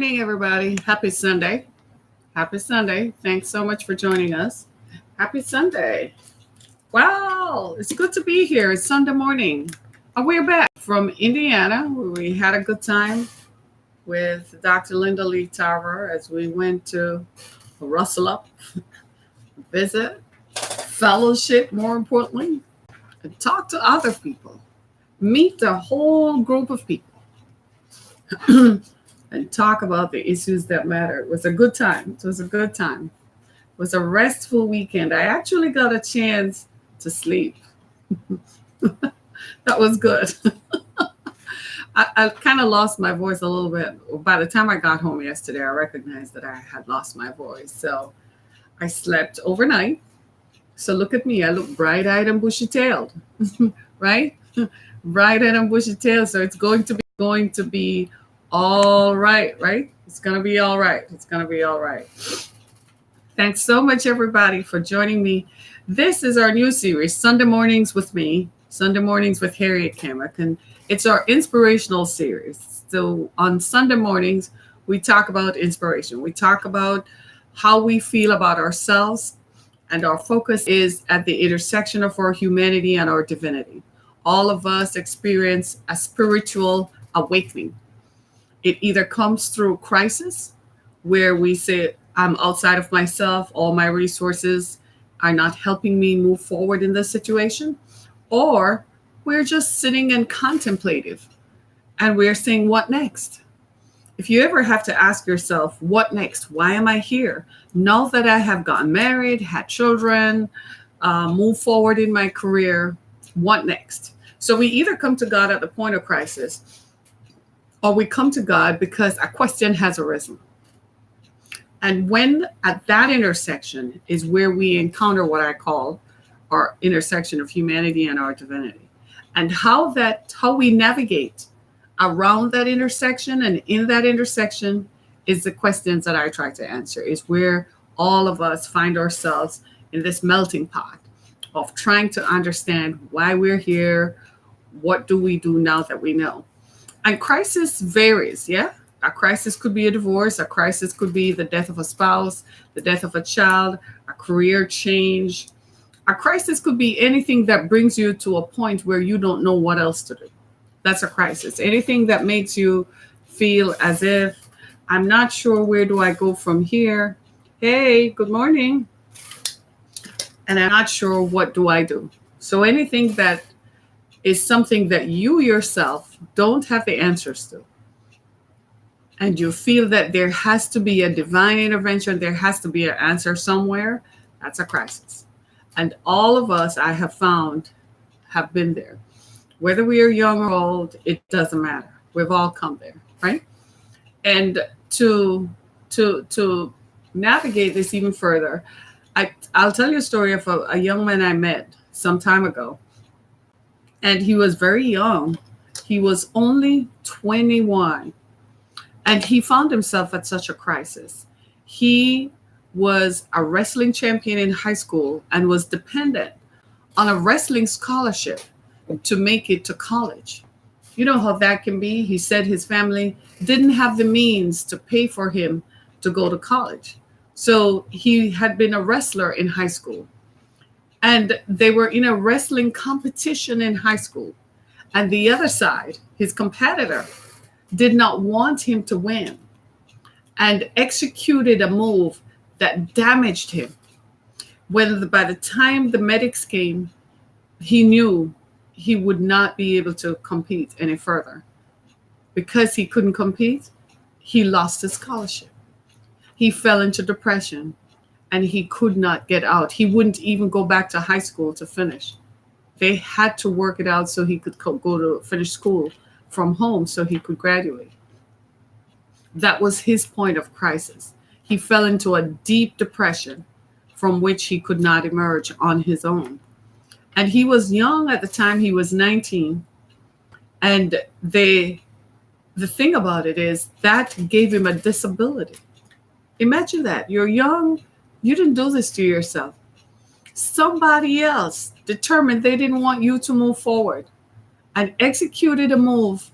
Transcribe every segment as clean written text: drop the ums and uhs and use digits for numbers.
Morning, everybody. Happy Sunday. Happy Sunday. Thanks so much for joining us. Happy Sunday. Wow, it's good to be here. It's Sunday morning. We're back from Indiana, where we had a good time with Dr. Linda Lee Tarver as we went to rustle up, visit, fellowship, more importantly, and talk to other people, meet the whole group of people. And talk about the issues that matter. It was a good time. It was a good time. It was a restful weekend. I actually got a chance to sleep. That was good. I kind of lost my voice a little bit. By the time I got home yesterday, I recognized that I had lost my voice. So I slept overnight. So look at me. I look bright eyed and bushy tailed, right? Bright eyed and bushy tailed. So it's going to be all right, right? It's going to be all right. It's going to be all right. Thanks so much, everybody, for joining me. This is our new series, Sunday Mornings with me, Sunday Mornings with Harriet Cammocvk, and it's our inspirational series. So on Sunday mornings, we talk about inspiration. We talk about how we feel about ourselves, and our focus is at the intersection of our humanity and our divinity. All of us experience a spiritual awakening. It either comes through crisis, where we say, I'm outside of myself, all my resources are not helping me move forward in this situation, or we're just sitting and contemplative and we're saying, what next? If you ever have to ask yourself, what next? Why am I here? Now that I have gotten married, had children, moved forward in my career, what next? So we either come to God at the point of crisis, or we come to God because a question has arisen. And when at that intersection is where we encounter what I call our intersection of humanity and our divinity. And how we navigate around that intersection and in that intersection is the questions that I try to answer, is where all of us find ourselves in this melting pot of trying to understand why we're here, what do we do now that we know. And crisis varies, yeah? A crisis could be a divorce, a crisis could be the death of a spouse, the death of a child, a career change. A crisis could be anything that brings you to a point where you don't know what else to do. That's a crisis. Anything that makes you feel as if, I'm not sure where do I go from here. Hey, good morning. And I'm not sure what do I do. So anything that is something that you yourself don't have the answers to, and you feel that there has to be a divine intervention, there has to be an answer somewhere, that's a crisis. And all of us, I have found, have been there. Whether we are young or old, it doesn't matter. We've all come there, right? And to navigate this even further, I'll tell you a story of a young man I met some time ago. And he was very young. He was only 21. And he found himself at such a crisis. He was a wrestling champion in high school and was dependent on a wrestling scholarship to make it to college. You know how that can be? He said his family didn't have the means to pay for him to go to college. So he had been a wrestler in high school. And they were in a wrestling competition in high school. And the other side, his competitor, did not want him to win and executed a move that damaged him. By the time the medics came, he knew he would not be able to compete any further. Because he couldn't compete, he lost his scholarship. He fell into depression and he could not get out. He wouldn't even go back to high school to finish. They had to work it out so he could go to finish school from home so he could graduate. That was his point of crisis. He fell into a deep depression from which he could not emerge on his own. And he was young at the time, he was 19. And the thing about it is that gave him a disability. Imagine that. You're young, you didn't do this to yourself. Somebody else determined they didn't want you to move forward and executed a move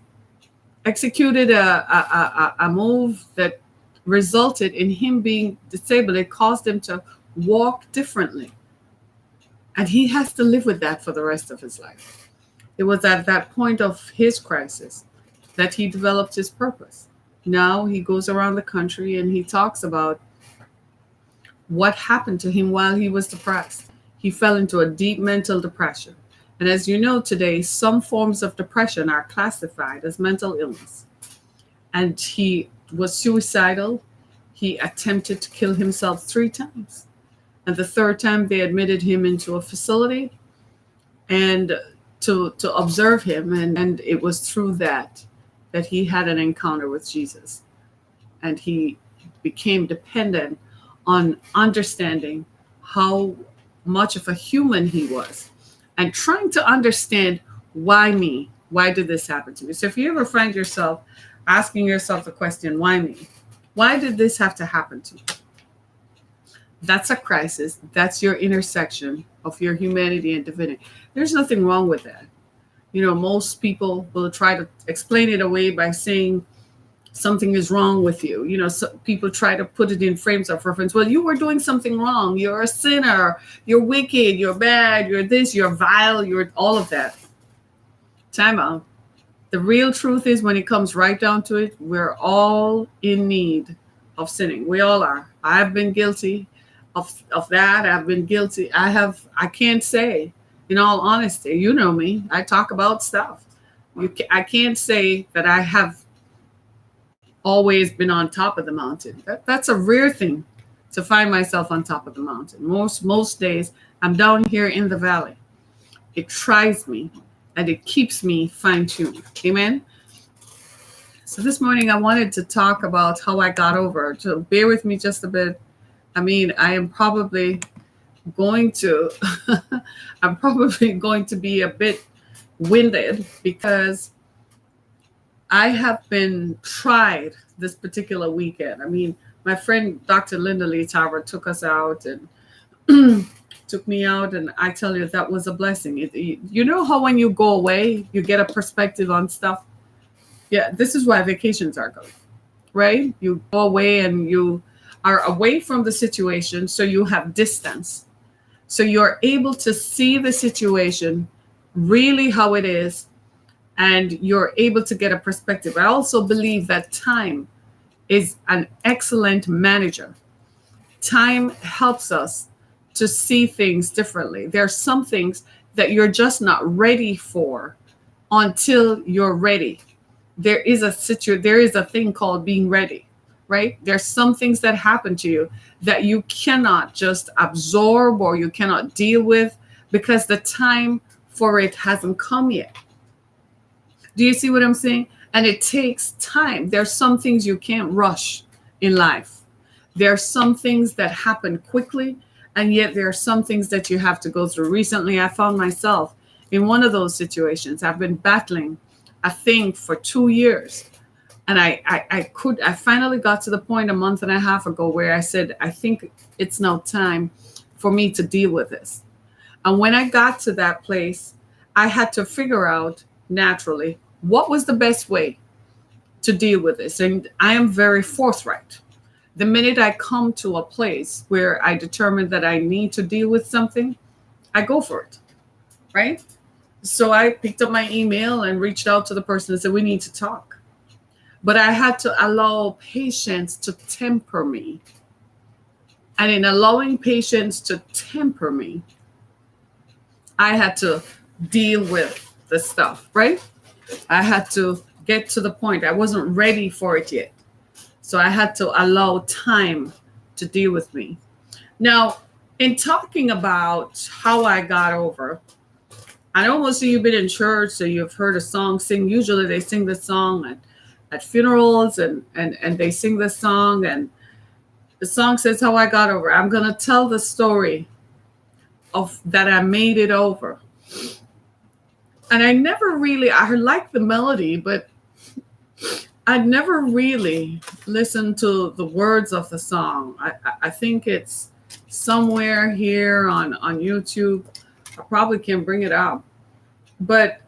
executed a move that resulted in him being disabled. It caused him to walk differently. And he has to live with that for the rest of his life. It was at that point of his crisis that he developed his purpose. Now he goes around the country and he talks about what happened to him while he was depressed. He fell into a deep mental depression. And as you know today, some forms of depression are classified as mental illness. And he was suicidal. He attempted to kill himself 3 times. And the 3rd time they admitted him into a facility and to observe him. And it was through that he had an encounter with Jesus. And he became dependent on understanding how much of a human he was and trying to understand, why me? Why did this happen to me? So if you ever find yourself asking yourself the question, why me? Why did this have to happen to me? That's a crisis. That's your intersection of your humanity and divinity. There's nothing wrong with that. Most people will try to explain it away by saying something is wrong with you. So people try to put it in frames of reference. Well, you were doing something wrong. You're a sinner. You're wicked. You're bad. You're this. You're vile. You're all of that. Time out. The real truth is, when it comes right down to it, we're all in need of sinning. We all are. I've been guilty of that. I've been guilty. I can't say, in all honesty, you know me, I talk about stuff. I can't say that I have always been on top of the mountain. That's a rare thing, to find myself on top of the mountain. Most days I'm down here in the valley. It tries me and it keeps me fine-tuned. Amen. So this morning I wanted to talk about how I got over. So bear with me just a bit. I am probably going to be a bit winded, because I have been tried this particular weekend. My friend Dr. Linda Lee Tarver took us out and took me out, and I tell you, that was a blessing. You know how when you go away, you get a perspective on stuff? Yeah, this is why vacations are good, right? You go away and you are away from the situation, so you have distance. So you're able to see the situation really how it is, and you're able to get a perspective. I also believe that time is an excellent manager. Time helps us to see things differently. There are some things that you're just not ready for until you're ready. There is a thing called being ready, right? There's some things that happen to you that you cannot just absorb or you cannot deal with because the time for it hasn't come yet. Do you see what I'm saying? And it takes time. There's some things you can't rush in life. There are some things that happen quickly, and yet there are some things that you have to go through. Recently, I found myself in one of those situations. I've been battling a thing for 2 years. And I finally got to the point a month and a half ago where I said, I think it's now time for me to deal with this. And when I got to that place, I had to figure out naturally what was the best way to deal with this. And I am very forthright. The minute I come to a place where I determine that I need to deal with something, I go for it, right? So I picked up my email and reached out to the person and said, we need to talk. But I had to allow patience to temper me. And in allowing patience to temper me, I had to deal with the stuff, right? I had to get to the point. I wasn't ready for it yet. So I had to allow time to deal with me. Now, in talking about how I got over, I know most of you have been in church, so you've heard a song sing. Usually they sing this song at funerals and they sing this song, and the song says how I got over. I'm going to tell the story of that I made it over. And I like the melody, but I never really listened to the words of the song. I think it's somewhere here on YouTube. I probably can bring it up. But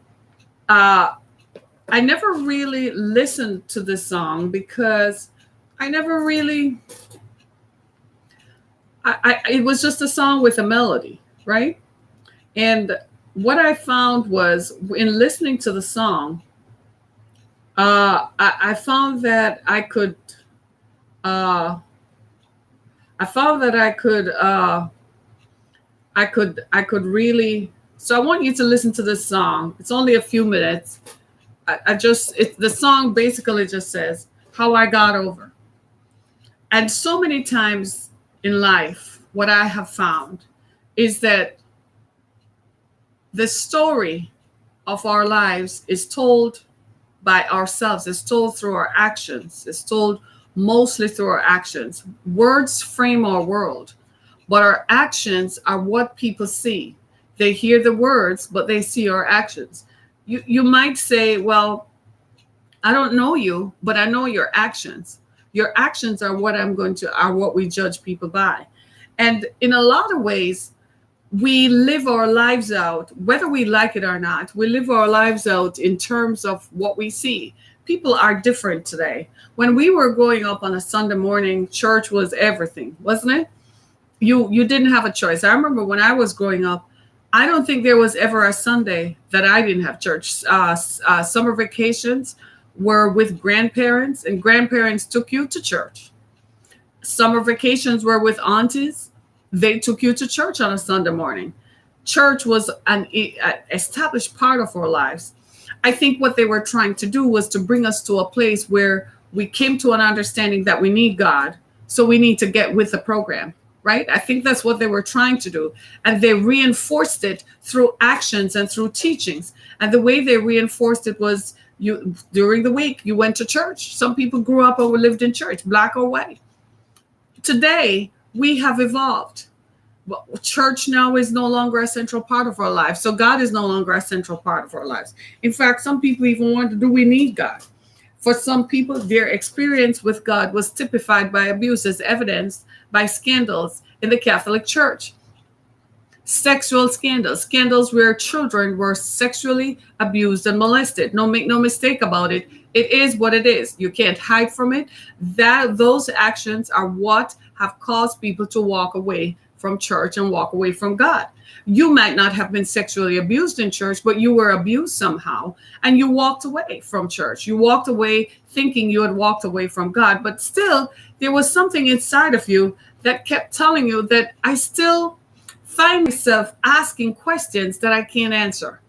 I never really listened to this song because I never really, it was just a song with a melody, right? And what I found was in listening to the song, I found that uh, I found that I could really. So I want you to listen to this song. It's only a few minutes. The song basically just says how I got over. And so many times in life, what I have found is that the story of our lives is told by ourselves. It's told through our actions. It's told mostly through our actions. Words frame our world, but our actions are what people see. They hear the words, but they see our actions. You might say, well, I don't know you, but I know your actions. Your actions are what we judge people by. And in a lot of ways, we live our lives out, whether we like it or not, we live our lives out in terms of what we see. People are different today. When we were growing up on a Sunday morning, church was everything, wasn't it? You didn't have a choice. I remember when I was growing up, I don't think there was ever a Sunday that I didn't have church. Summer vacations were with grandparents, and grandparents took you to church. Summer vacations were with aunties. They took you to church on a Sunday morning. Church was an established part of our lives. I think what they were trying to do was to bring us to a place where we came to an understanding that we need God, so we need to get with the program, right? I think that's what they were trying to do. And they reinforced it through actions and through teachings. And the way they reinforced it was during the week, you went to church. Some people grew up or lived in church, black or white. Today, we have evolved. Church now is no longer a central part of our lives. So God is no longer a central part of our lives. In fact, some people even wonder, do we need God? For some people, their experience with God was typified by abuses evidenced by scandals in the Catholic Church. Sexual scandals where children were sexually abused and molested. Make no mistake about it. It is what it is. You can't hide from it. Those actions are what have caused people to walk away from church and walk away from God. You might not have been sexually abused in church, but you were abused somehow, and you walked away from church. You walked away thinking you had walked away from God, but still there was something inside of you that kept telling you that I still find myself asking questions that I can't answer.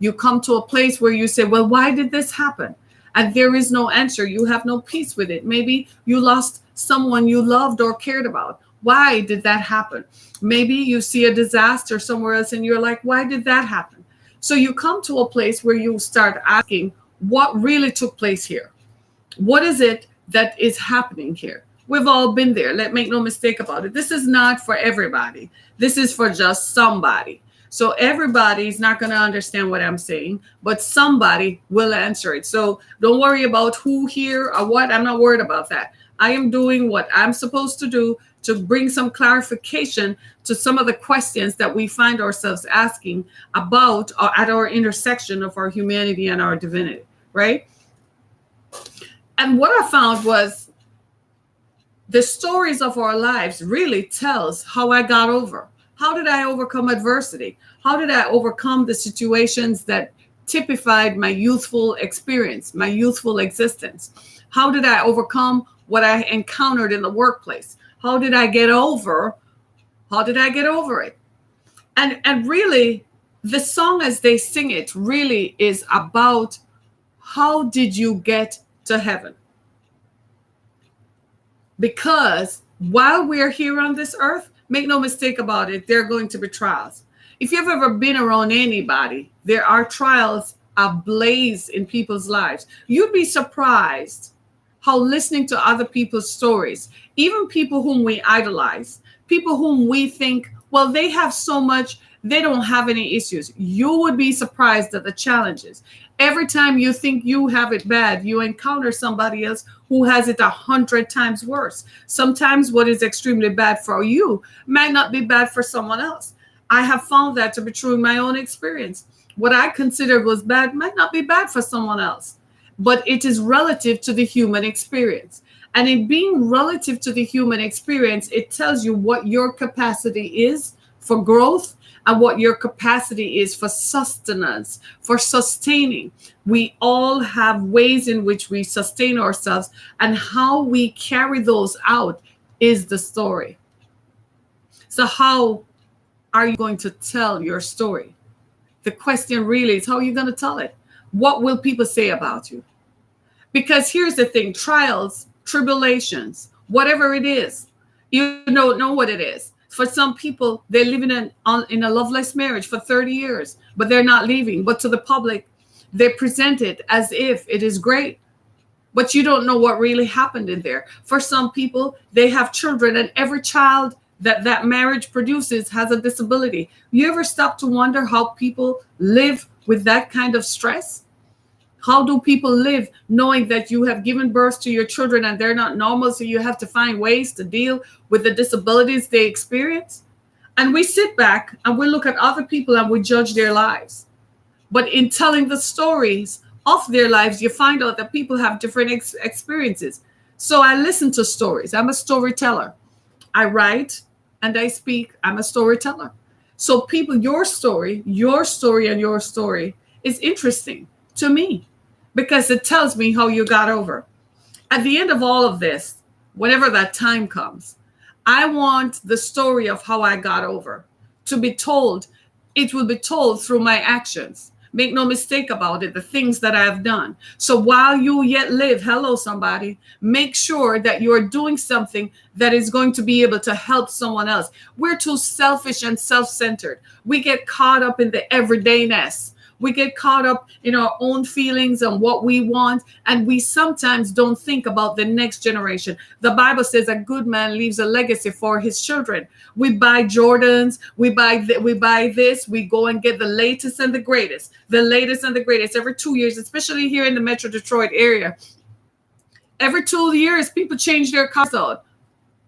You come to a place where you say, well, why did this happen? And there is no answer. You have no peace with it. Maybe you lost someone you loved or cared about. Why did that happen? Maybe you see a disaster somewhere else and you're like, why did that happen? So you come to a place where you start asking, what really took place here? What is it that is happening here? We've all been there. Let's make no mistake about it. This is not for everybody. This is for just somebody. So everybody's not going to understand what I'm saying, but somebody will answer it. So don't worry about who here or what. I'm not worried about that. I am doing what I'm supposed to do to bring some clarification to some of the questions that we find ourselves asking about at our intersection of our humanity and our divinity, right? And what I found was the stories of our lives really tells how I got over. How did I overcome adversity? How did I overcome the situations that typified my youthful experience, my youthful existence? How did I overcome what I encountered in the workplace? How did I get over? How did I get over it? And really, the song as they sing it really is about how did you get to heaven? Because while we're here on this earth, make no mistake about it, there are going to be trials. If you've ever been around anybody, there are trials ablaze in people's lives. You'd be surprised how listening to other people's stories, even people whom we idolize, people whom we think, well, they have so much, they don't have any issues. You would be surprised at the challenges. Every time you think you have it bad, you encounter somebody else who has it 100 times worse. Sometimes what is extremely bad for you might not be bad for someone else. I have found that to be true in my own experience. What I considered was bad might not be bad for someone else. but it is relative to the human experience. And in being relative to the human experience, it tells you what your capacity is for growth and what your capacity is for sustenance, for sustaining. We all have ways in which we sustain ourselves, and how we carry those out is the story. So, how are you going to tell your story? The question really is, how are you going to tell it? What will people say about you? Because here's the thing: trials, tribulations, whatever it is, you don't know what it is. For some people, they're living in a loveless marriage for 30 years, but they're not leaving. But to the public, they present it as if it is great. But you don't know what really happened in there. For some people, they have children, and every child that marriage produces has a disability. You ever stop to wonder how people live with that kind of stress? How do people live knowing that you have given birth to your children and they're not normal, so you have to find ways to deal with the disabilities they experience? And we sit back and we look at other people and we judge their lives. But in telling the stories of their lives, you find out that people have different experiences. So I listen to stories. I'm a storyteller. I write and I speak. I'm a storyteller. So people, your story and your story is interesting to me because it tells me how you got over. At the end of all of this, whenever that time comes, I want the story of how I got over to be told. It will be told through my actions. Make no mistake about it, the things that I have done. So while you yet live, hello, somebody, make sure that you're doing something that is going to be able to help someone else. We're too selfish and self-centered. We get caught up in the everydayness. We get caught up in our own feelings and what we want, and we sometimes don't think about the next generation. The Bible says a good man leaves a legacy for his children. We buy Jordans, we buy this, we go and get the latest and the greatest, every 2 years, especially here in the Metro Detroit area. Every 2 years, people change their cars out.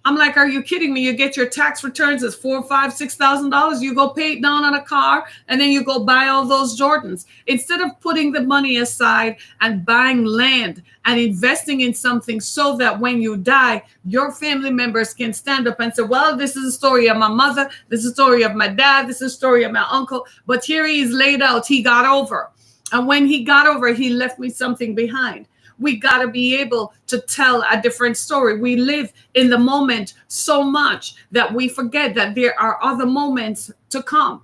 I'm like, are you kidding me? You get your tax returns as $4,000, $5,000, $6,000. You go pay it down on a car, and then you go buy all those Jordans. Instead of putting the money aside and buying land and investing in something so that when you die, your family members can stand up and say, well, this is a story of my mother. This is a story of my dad. This is a story of my uncle. But here he is laid out. He got over. And when he got over, he left me something behind. We got to be able to tell a different story. We live in the moment so much that we forget that there are other moments to come.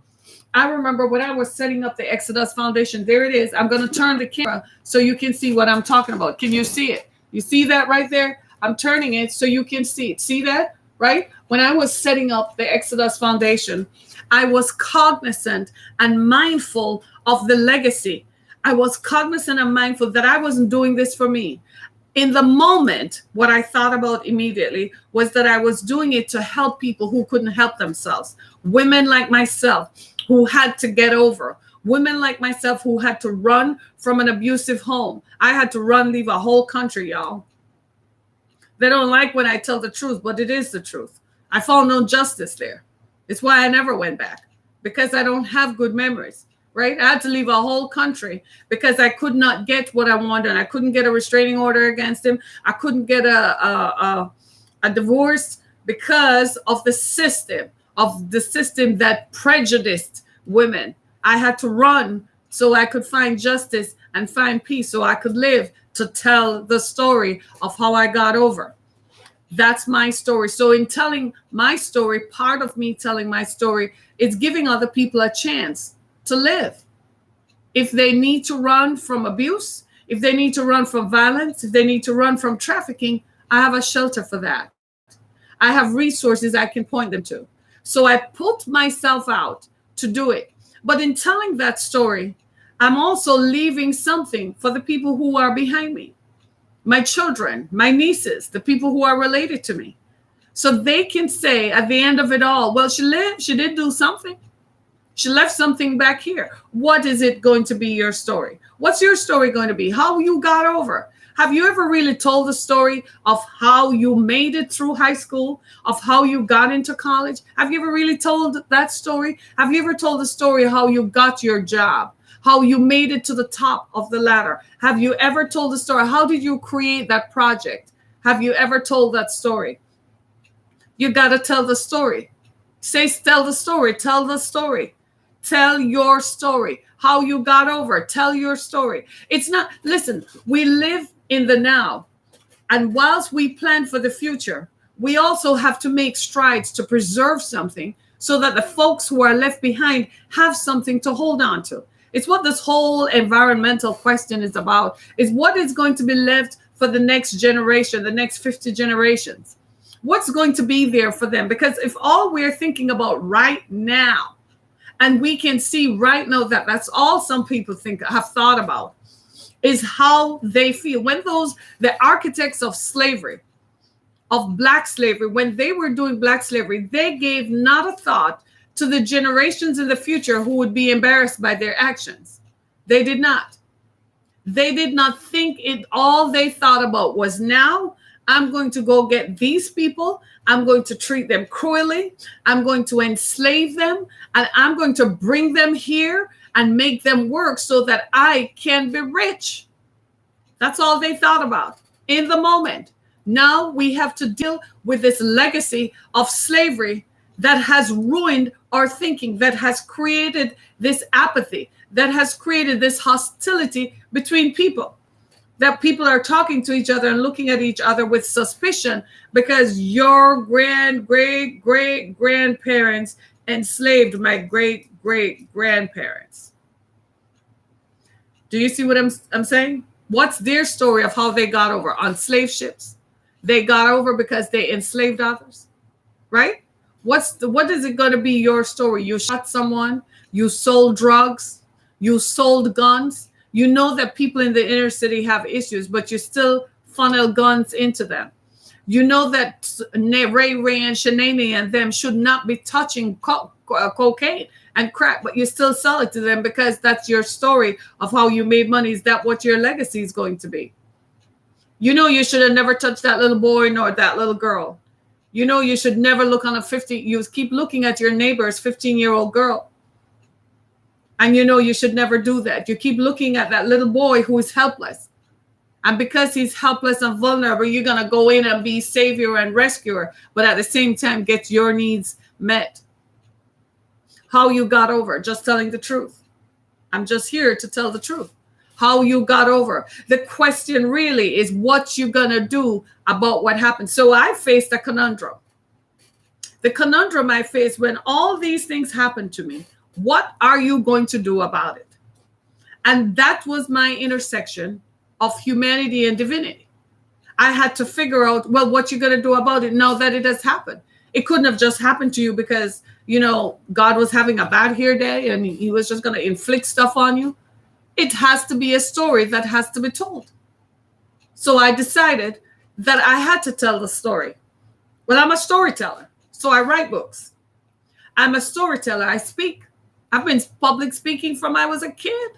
I remember when I was setting up the Exodus Foundation, there it is. I'm going to turn the camera so you can see what I'm talking about. Can you see it? You see that right there? I'm turning it so you can see it. See that, right? When I was setting up the Exodus Foundation, I was cognizant and mindful of the legacy. I was cognizant and mindful that I wasn't doing this for me. In the moment, what I thought about immediately was that I was doing it to help people who couldn't help themselves. Women like myself who had to get over. Women like myself who had to run from an abusive home. I had to leave a whole country, y'all. They don't like when I tell the truth, but it is the truth. I found no justice there. It's why I never went back, because I don't have good memories. Right? I had to leave a whole country because I could not get what I wanted. I couldn't get a restraining order against him. I couldn't get a divorce because of the system that prejudiced women. I had to run so I could find justice and find peace, so I could live to tell the story of how I got over. That's my story. So in telling my story, part of me telling my story is giving other people a chance to live. If they need to run from abuse, if they need to run from violence, if they need to run from trafficking, I have a shelter for that. I have resources I can point them to. So I put myself out to do it. But in telling that story, I'm also leaving something for the people who are behind me. My children, my nieces, the people who are related to me. So they can say at the end of it all, well, she did do something. She left something back here. What is it going to be your story? What's your story going to be? How you got over? Have you ever really told the story of how you made it through high school, of how you got into college? Have you ever really told that story? Have you ever told the story of how you got your job, how you made it to the top of the ladder? Have you ever told the story? How did you create that project? Have you ever told that story? You got to tell the story. Tell the story. Tell the story. Tell your story. How you got over. Tell your story. It's not, listen, we live in the now. And whilst we plan for the future, we also have to make strides to preserve something so that the folks who are left behind have something to hold on to. It's what this whole environmental question is about, is what is going to be left for the next generation, the next 50 generations. What's going to be there for them? Because if all we're thinking about right now, and we can see right now that that's all some people have thought about, is how they feel. When the architects of slavery, of black slavery, when they were doing black slavery, they gave not a thought to the generations in the future who would be embarrassed by their actions. They did not. They did not think it. All they thought about was, now I'm going to go get these people. I'm going to treat them cruelly. I'm going to enslave them, and I'm going to bring them here and make them work so that I can be rich. That's all they thought about in the moment. Now we have to deal with this legacy of slavery that has ruined our thinking, that has created this apathy, that has created this hostility between people, that people are talking to each other and looking at each other with suspicion because your great-great-great-grandparents enslaved my great-great-grandparents. Do you see what I'm saying? What's their story of how they got over on slave ships? They got over because they enslaved others, right? What is it going to be your story? You shot someone, you sold drugs, you sold guns. You know that people in the inner city have issues, but you still funnel guns into them. You know that Ray and Shanae and them should not be touching cocaine and crack, but you still sell it to them because that's your story of how you made money. Is that what your legacy is going to be? You know you should have never touched that little boy nor that little girl. You know you should never look on you keep looking at your neighbor's 15-year-old girl. And you know you should never do that. You keep looking at that little boy who is helpless. And because he's helpless and vulnerable, you're going to go in and be savior and rescuer, but at the same time get your needs met. How you got over, just telling the truth. I'm just here to tell the truth. How you got over. The question really is what you're going to do about what happened. So I faced a conundrum. The conundrum I faced when all these things happened to me, what are you going to do about it? And that was my intersection of humanity and divinity. I had to figure out, well, what you're going to do about it now that it has happened. It couldn't have just happened to you because, you know, God was having a bad hair day and he was just going to inflict stuff on you. It has to be a story that has to be told. So I decided that I had to tell the story. Well, I'm a storyteller, so I write books. I'm a storyteller. I speak. I've been public speaking from I was a kid.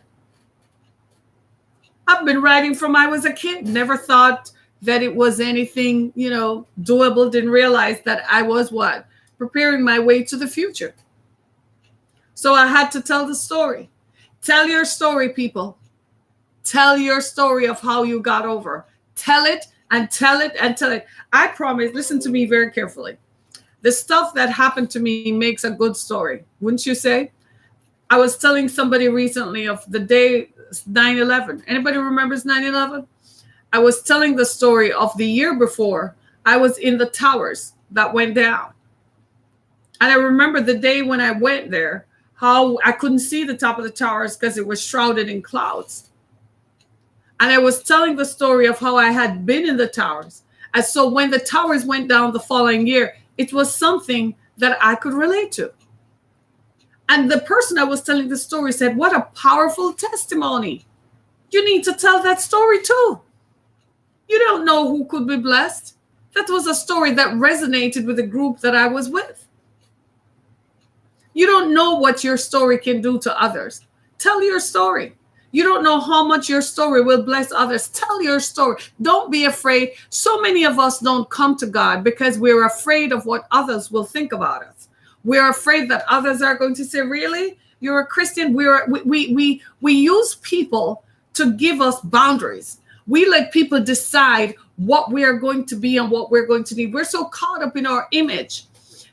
I've been writing from I was a kid. Never thought that it was anything, you know, doable. Didn't realize that I was what? Preparing my way to the future. So I had to tell the story. Tell your story, people. Tell your story of how you got over. Tell it and tell it and tell it. I promise, listen to me very carefully. The stuff that happened to me makes a good story, wouldn't you say? I was telling somebody recently of the day 9/11. Anybody remembers 9/11? I was telling the story of the year before. I was in the towers that went down. And I remember the day when I went there, how I couldn't see the top of the towers because it was shrouded in clouds. And I was telling the story of how I had been in the towers. And so when the towers went down the following year, it was something that I could relate to. And the person I was telling the story said, what a powerful testimony. You need to tell that story too. You don't know who could be blessed. That was a story that resonated with the group that I was with. You don't know what your story can do to others. Tell your story. You don't know how much your story will bless others. Tell your story. Don't be afraid. So many of us don't come to God because we're afraid of what others will think about us. We're afraid that others are going to say, really? you're a Christian. We use people to give us boundaries. We let people decide what we are going to be and what we're going to need. We're so caught up in our image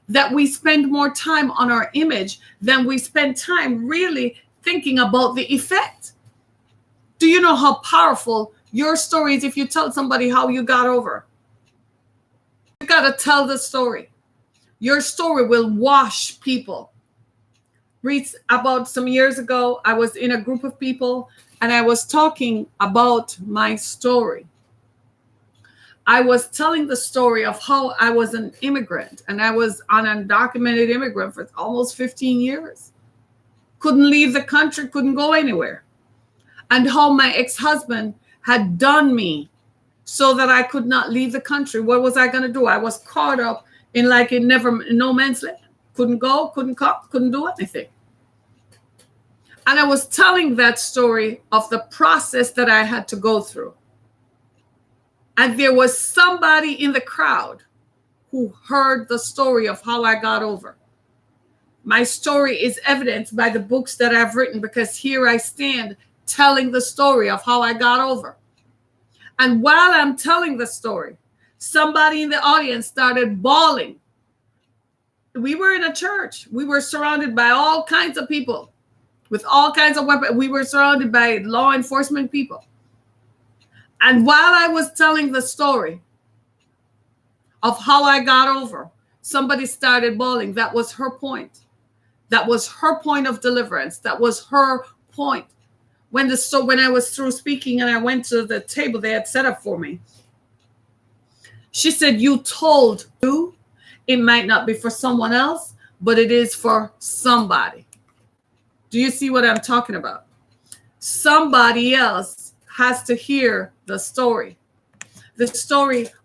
that we spend more time on our image than we spend time really thinking about the effect. Do you know how powerful your story is if you tell somebody how you got over? You got to tell the story. Your story will wash people. About some years ago, I was in a group of people and I was talking about my story. I was telling the story of how I was an immigrant and I was an undocumented immigrant for almost 15 years. Couldn't leave the country, couldn't go anywhere. And how my ex-husband had done me so that I could not leave the country. What was I going to do? I was caught up in no man's land. Couldn't go, couldn't come, couldn't do anything. And I was telling that story of the process that I had to go through. And there was somebody in the crowd who heard the story of how I got over. My story is evidenced by the books that I've written, because here I stand telling the story of how I got over. And while I'm telling the story, somebody in the audience started bawling. We were in a church. We were surrounded by all kinds of people with all kinds of weapons. We were surrounded by law enforcement people. And while I was telling the story of how I got over, somebody started bawling. That was her point. That was her point of deliverance. That was her point. When I was through speaking and I went to the table they had set up for me, she said, "You told you it might not be for someone else, but it is for somebody." Do you see what I'm talking about? Somebody else has to hear the story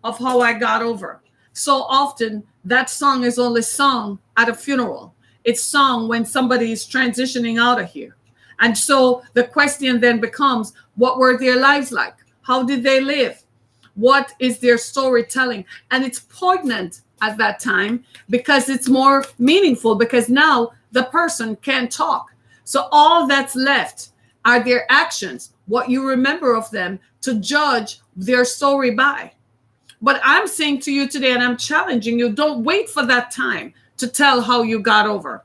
of how I got over. So often that song is only sung at a funeral. It's sung when somebody is transitioning out of here. And so the question then becomes, what were their lives like? How did they live? What is their storytelling? And it's poignant at that time because it's more meaningful, because now the person can talk. So all that's left are their actions, what you remember of them, to judge their story by. But I'm saying to you today, and I'm challenging you, don't wait for that time to tell how you got over.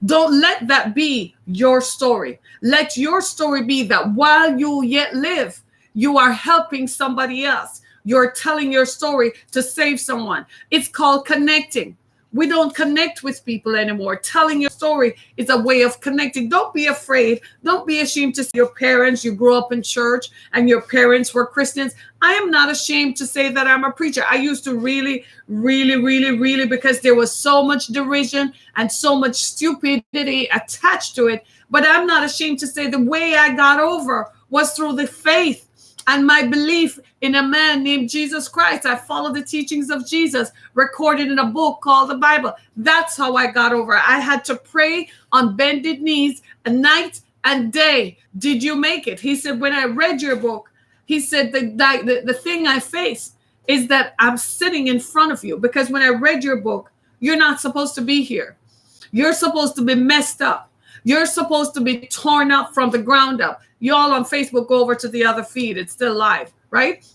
Don't let that be your story. Let your story be that while you yet live, you are helping somebody else. You're telling your story to save someone. It's called connecting. We don't connect with people anymore. Telling your story is a way of connecting. Don't be afraid. Don't be ashamed to say your parents, you grew up in church and your parents were Christians. I am not ashamed to say that I'm a preacher. I used to really, because there was so much derision and so much stupidity attached to it. But I'm not ashamed to say the way I got over was through the faith and my belief in a man named Jesus Christ. I followed the teachings of Jesus recorded in a book called the Bible. That's how I got over. I had to pray on bended knees night and day. Did you make it? He said, when I read your book, he said, the thing I face is that I'm sitting in front of you, because when I read your book, you're not supposed to be here. You're supposed to be messed up. You're supposed to be torn up from the ground up. Y'all on Facebook, go over to the other feed. It's still live, right?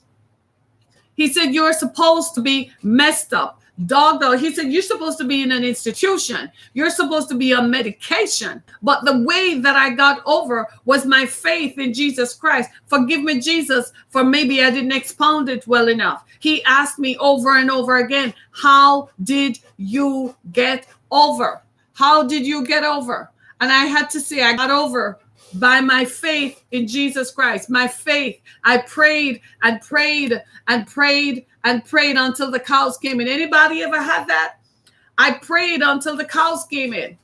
He said, you're supposed to be messed up, dogged out. He said, you're supposed to be in an institution. You're supposed to be on medication. But the way that I got over was my faith in Jesus Christ. Forgive me, Jesus, for maybe I didn't expound it well enough. He asked me over and over again, how did you get over? How did you get over? And I had to say, I got over by my faith in Jesus Christ. My faith. I prayed and prayed and prayed and prayed until the cows came in. Anybody ever had that? I prayed until the cows came in.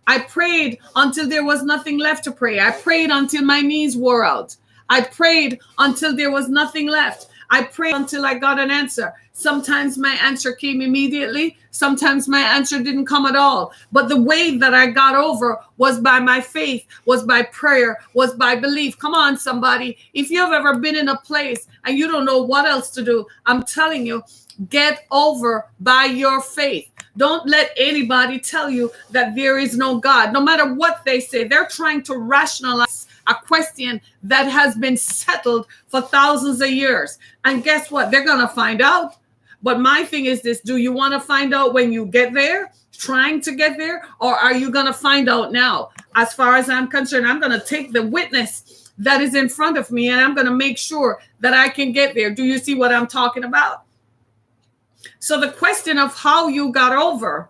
I prayed until there was nothing left to pray. I prayed until my knees wore out. I prayed until there was nothing left. I prayed until I got an answer. Sometimes my answer came immediately. Sometimes my answer didn't come at all. But the way that I got over was by my faith, was by prayer, was by belief. Come on, somebody. If you've ever been in a place and you don't know what else to do, I'm telling you, get over by your faith. Don't let anybody tell you that there is no God. No matter what they say, they're trying to rationalize a question that has been settled for thousands of years. And guess what? They're going to find out. But my thing is this: do you want to find out when you get there, trying to get there, or are you going to find out now? As far as I'm concerned, I'm going to take the witness that is in front of me and I'm going to make sure that I can get there. Do you see what I'm talking about? So the question of how you got over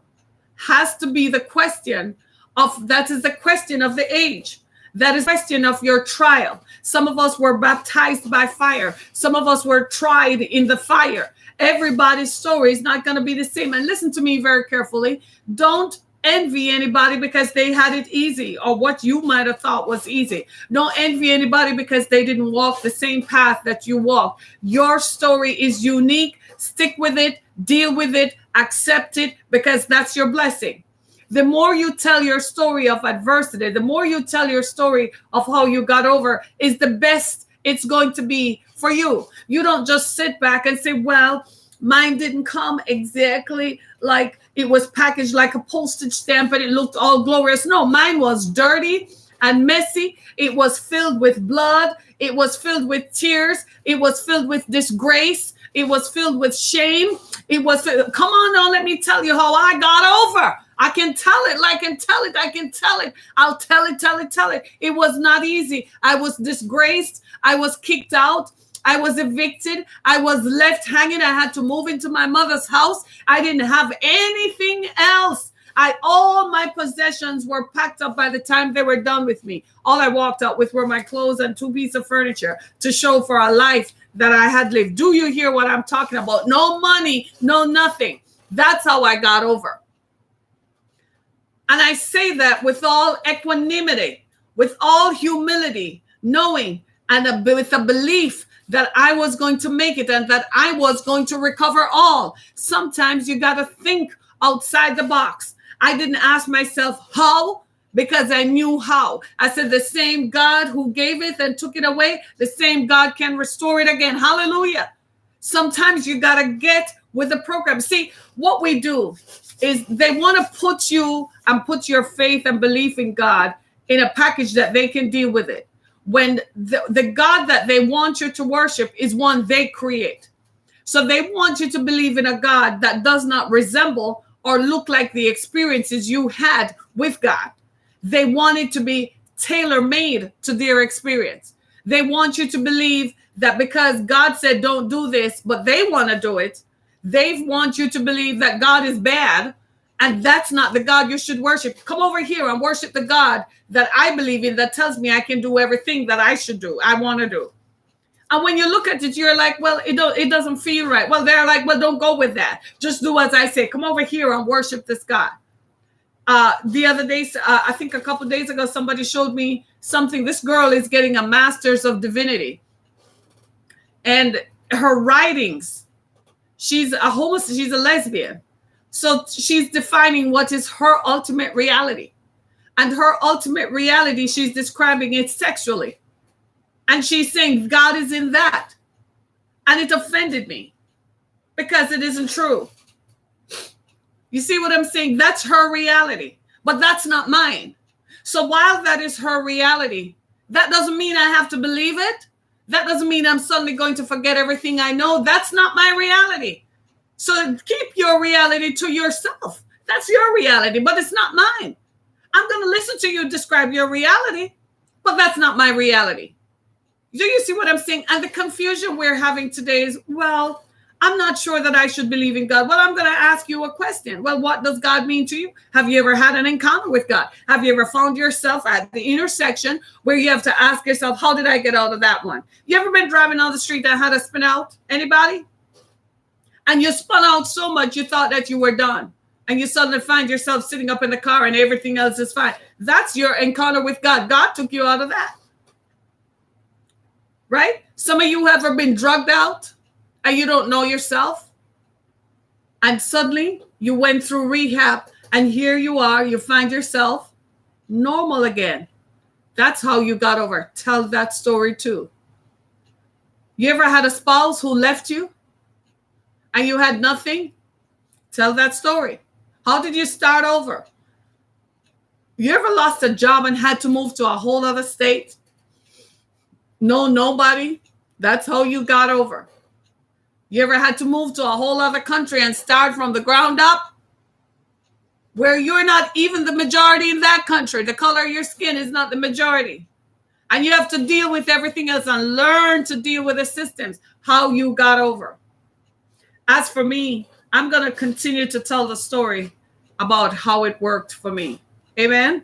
has to be the question of, that is the question of the age. That is the question of your trial. Some of us were baptized by fire. Some of us were tried in the fire. Everybody's story is not going to be the same. And listen to me very carefully. Don't envy anybody because they had it easy or what you might have thought was easy. Don't envy anybody because they didn't walk the same path that you walked. Your story is unique. Stick with it, deal with it, accept it, because that's your blessing. The more you tell your story of adversity, the more you tell your story of how you got over, is the best it's going to be for you. You don't just sit back and say, well, mine didn't come exactly like it was packaged like a postage stamp and it looked all glorious. No, mine was dirty and messy. It was filled with blood. It was filled with tears. It was filled with disgrace. It was filled with shame. It was, come on now, let me tell you how I got over. I can tell it. I can tell it. I'll tell it. It was not easy. I was disgraced. I was kicked out. I was evicted. I was left hanging. I had to move into my mother's house. I didn't have anything else. All my possessions were packed up by the time they were done with me. All I walked out with were my clothes and 2 pieces of furniture to show for a life that I had lived. Do you hear what I'm talking about? No money, no nothing. That's how I got over. And I say that with all equanimity, with all humility, knowing and with a belief that I was going to make it and that I was going to recover all. Sometimes you got to think outside the box. I didn't ask myself how, because I knew how. I said the same God who gave it and took it away, the same God can restore it again. Hallelujah. Sometimes you got to get with the program. See, what we do is they want to put you and put your faith and belief in God in a package that they can deal with it. When the God that they want you to worship is one they create. So they want you to believe in a God that does not resemble or look like the experiences you had with God. They want it to be tailor-made to their experience. They want you to believe that because God said don't do this, but they want to do it. They want you to believe that God is bad, and that's not the God you should worship. Come over here and worship the God that I believe in, that tells me I can do everything that I should do, I want to do. And when you look at it, you're like, well, it doesn't feel right. Well, they're like, well, don't go with that. Just do as I say. Come over here and worship this God. The other day, I think a couple of days ago, somebody showed me something. This girl is getting a master's of divinity. And her writings, she's a lesbian. So she's defining what is her ultimate reality. And her ultimate reality, she's describing it sexually. And she's saying God is in that. And it offended me because it isn't true. You see what I'm saying? That's her reality, but that's not mine. So while that is her reality, that doesn't mean I have to believe it. That doesn't mean I'm suddenly going to forget everything I know. That's not my reality. So keep your reality to yourself. That's your reality, but it's not mine. I'm going to listen to you describe your reality, but that's not my reality. Do you see what I'm saying? And the confusion we're having today is, well, I'm not sure that I should believe in God. Well, I'm going to ask you a question. Well, what does God mean to you? Have you ever had an encounter with God? Have you ever found yourself at the intersection where you have to ask yourself, how did I get out of that one? You ever been driving on the street and had a spin out? Anybody? And you spun out so much you thought that you were done. And you suddenly find yourself sitting up in the car and everything else is fine. That's your encounter with God. God took you out of that. Right? Some of you have ever been drugged out and you don't know yourself. And suddenly you went through rehab and here you are. You find yourself normal again. That's how you got over. Tell that story too. You ever had a spouse who left you and you had nothing? Tell that story. How did you start over? You ever lost a job and had to move to a whole other state? No, nobody. That's how you got over. You ever had to move to a whole other country and start from the ground up? Where you're not even the majority in that country. The color of your skin is not the majority. And you have to deal with everything else and learn to deal with the systems. How you got over. As for me, I'm going to continue to tell the story about how it worked for me. Amen?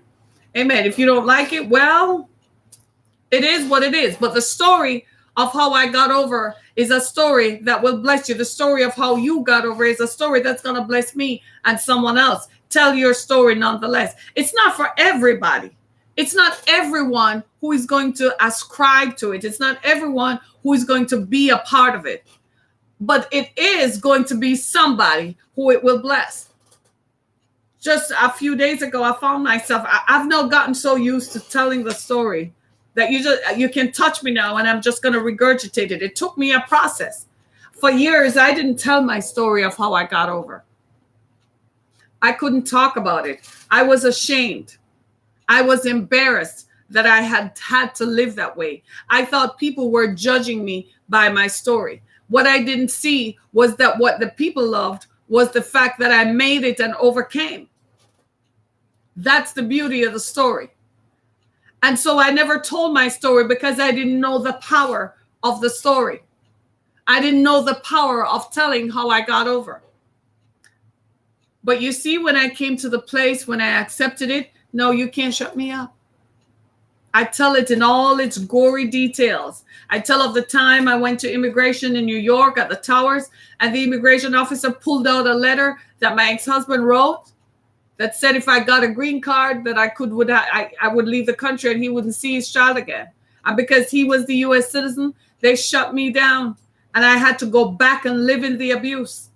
Amen. If you don't like it, well, it is what it is. But the story of how I got over is a story that will bless you. The story of how you got over is a story that's going to bless me and someone else. Tell your story nonetheless. It's not for everybody. It's not everyone who is going to ascribe to it. It's not everyone who is going to be a part of it. But it is going to be somebody who it will bless. Just a few days ago, I found myself, I've now gotten so used to telling the story that you can touch me now and I'm just going to regurgitate it. It took me a process. For years, I didn't tell my story of how I got over. I couldn't talk about it. I was ashamed. I was embarrassed that I had to live that way. I thought people were judging me by my story. What I didn't see was that what the people loved was the fact that I made it and overcame. That's the beauty of the story. And so I never told my story because I didn't know the power of the story. I didn't know the power of telling how I got over. But you see, when I came to the place, when I accepted it, no, you can't shut me up. I tell it in all its gory details. I tell of the time I went to immigration in New York at the towers, and the immigration officer pulled out a letter that my ex-husband wrote that said if I got a green card that I would leave the country and he wouldn't see his child again. And because he was the U.S. citizen, they shut me down, and I had to go back and live in the abuse.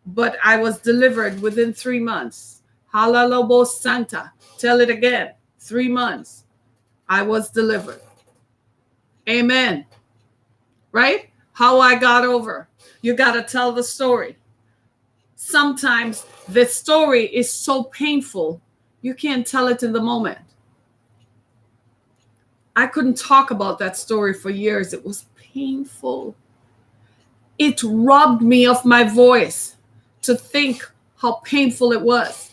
But I was delivered within 3 months. Hallelujah, Santa. Tell it again. 3 months. I was delivered. Amen. Right? How I got over. You got to tell the story. Sometimes the story is so painful, you can't tell it in the moment. I couldn't talk about that story for years. It was painful. It robbed me of my voice to think how painful it was.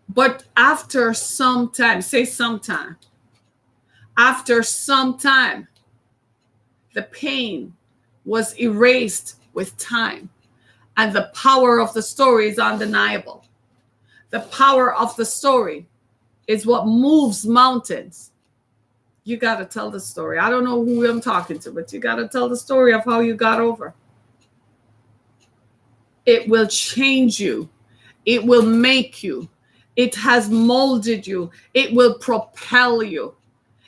But after some time, say sometime, after some time, the pain was erased with time. And the power of the story is undeniable. The power of the story is what moves mountains. You got to tell the story. I don't know who I'm talking to, but you got to tell the story of how you got over. It will change you. It will make you. It has molded you. It will propel you.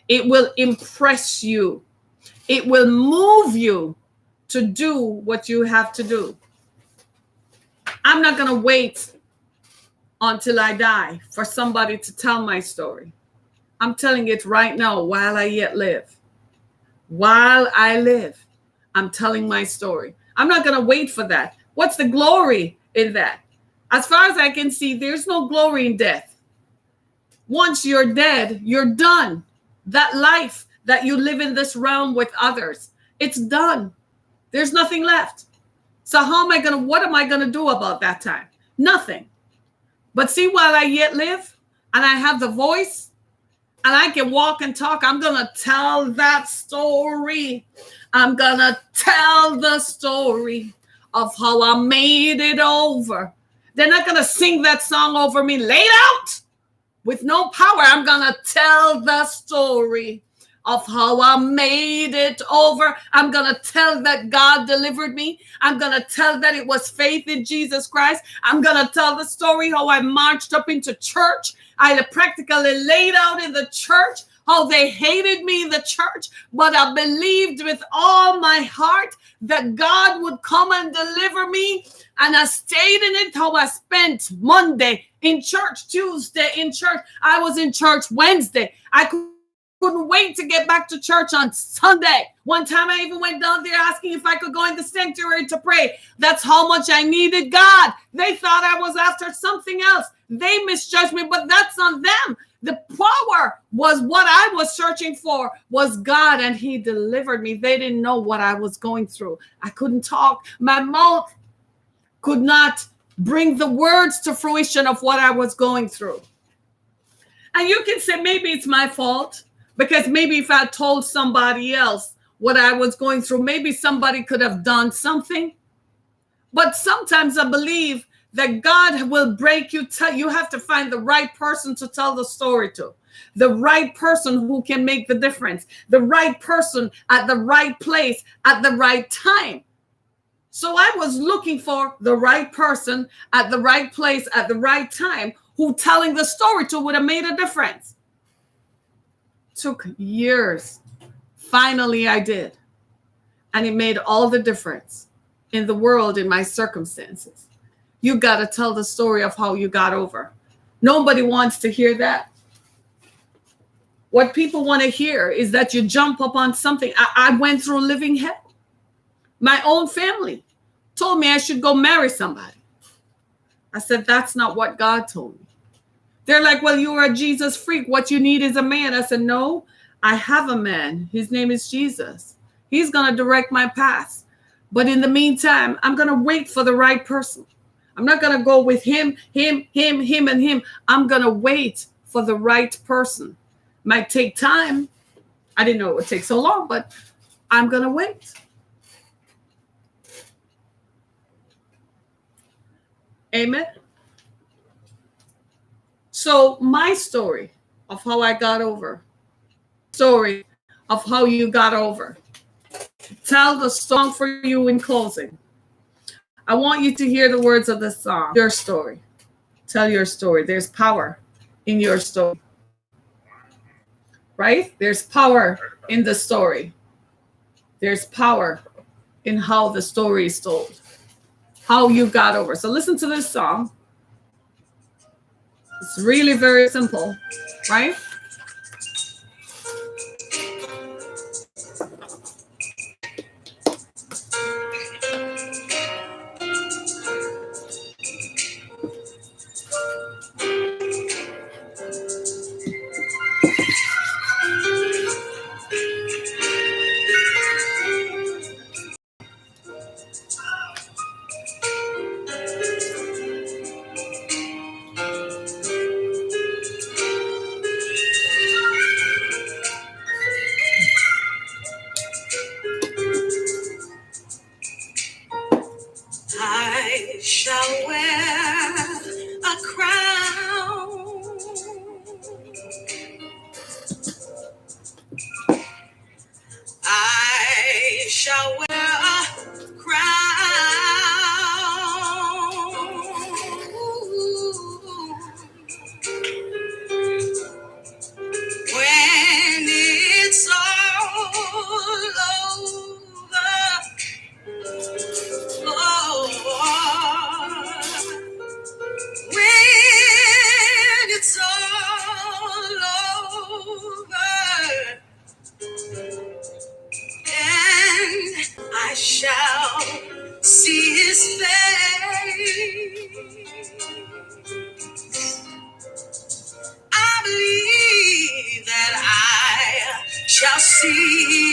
It will impress you. It will move you to do what you have to do. I'm not going to wait until I die for somebody to tell my story. I'm telling it right now while I yet live. While I live, I'm telling my story. I'm not going to wait for that. What's the glory in that? As far as I can see, there's no glory in death. Once you're dead, you're done. That life that you live in this realm with others, it's done. There's nothing left. So what am I going to do about that time? Nothing. But see, while I yet live and I have the voice and I can walk and talk, I'm going to tell that story. I'm going to tell the story of how I made it over. They're not going to sing that song over me laid out with no power. I'm going to tell the story of how I made it over. I'm going to tell that God delivered me. I'm going to tell that it was faith in Jesus Christ. I'm going to tell the story how I marched up into church. I practically laid out in the church, how they hated me in the church, but I believed with all my heart that God would come and deliver me. And I stayed in it, how I spent Monday in church, Tuesday in church. I was in church Wednesday. I couldn't wait to get back to church on Sunday. One time I even went down there asking if I could go in the sanctuary to pray. That's how much I needed God. They thought I was after something else. They misjudged me, but that's on them. The power was what I was searching for was God, and he delivered me. They didn't know what I was going through. I couldn't talk. My mouth could not bring the words to fruition of what I was going through. And you can say, maybe it's my fault, because maybe if I told somebody else what I was going through, maybe somebody could have done something. But sometimes I believe that God will break you. You have to find the right person to tell the story to, the right person who can make the difference, the right person at the right place at the right time. So I was looking for the right person at the right place at the right time who telling the story to would have made a difference. Took years. Finally, I did. And it made all the difference in the world, in my circumstances. You got to tell the story of how you got over. Nobody wants to hear that. What people want to hear is that you jump up on something. I went through living hell. My own family told me I should go marry somebody. I said, that's not what God told me. They're like, well, you are a Jesus freak. What you need is a man. I said, no, I have a man. His name is Jesus. He's going to direct my path. But in the meantime, I'm going to wait for the right person. I'm not going to go with him, and him. I'm going to wait for the right person. Might take time. I didn't know it would take so long, but I'm going to wait. Amen. So my story of how I got over, story of how you got over. Tell the song for you in closing. I want you to hear the words of the song. Your story. Tell your story. There's power in your story. Right? There's power in the story. There's power in how the story is told. How you got over. So listen to this song. It's really very simple, right? I shall wear a crown. I shall wear a crown. When it's all over, when it's all over, and I shall see his face. I believe that I shall see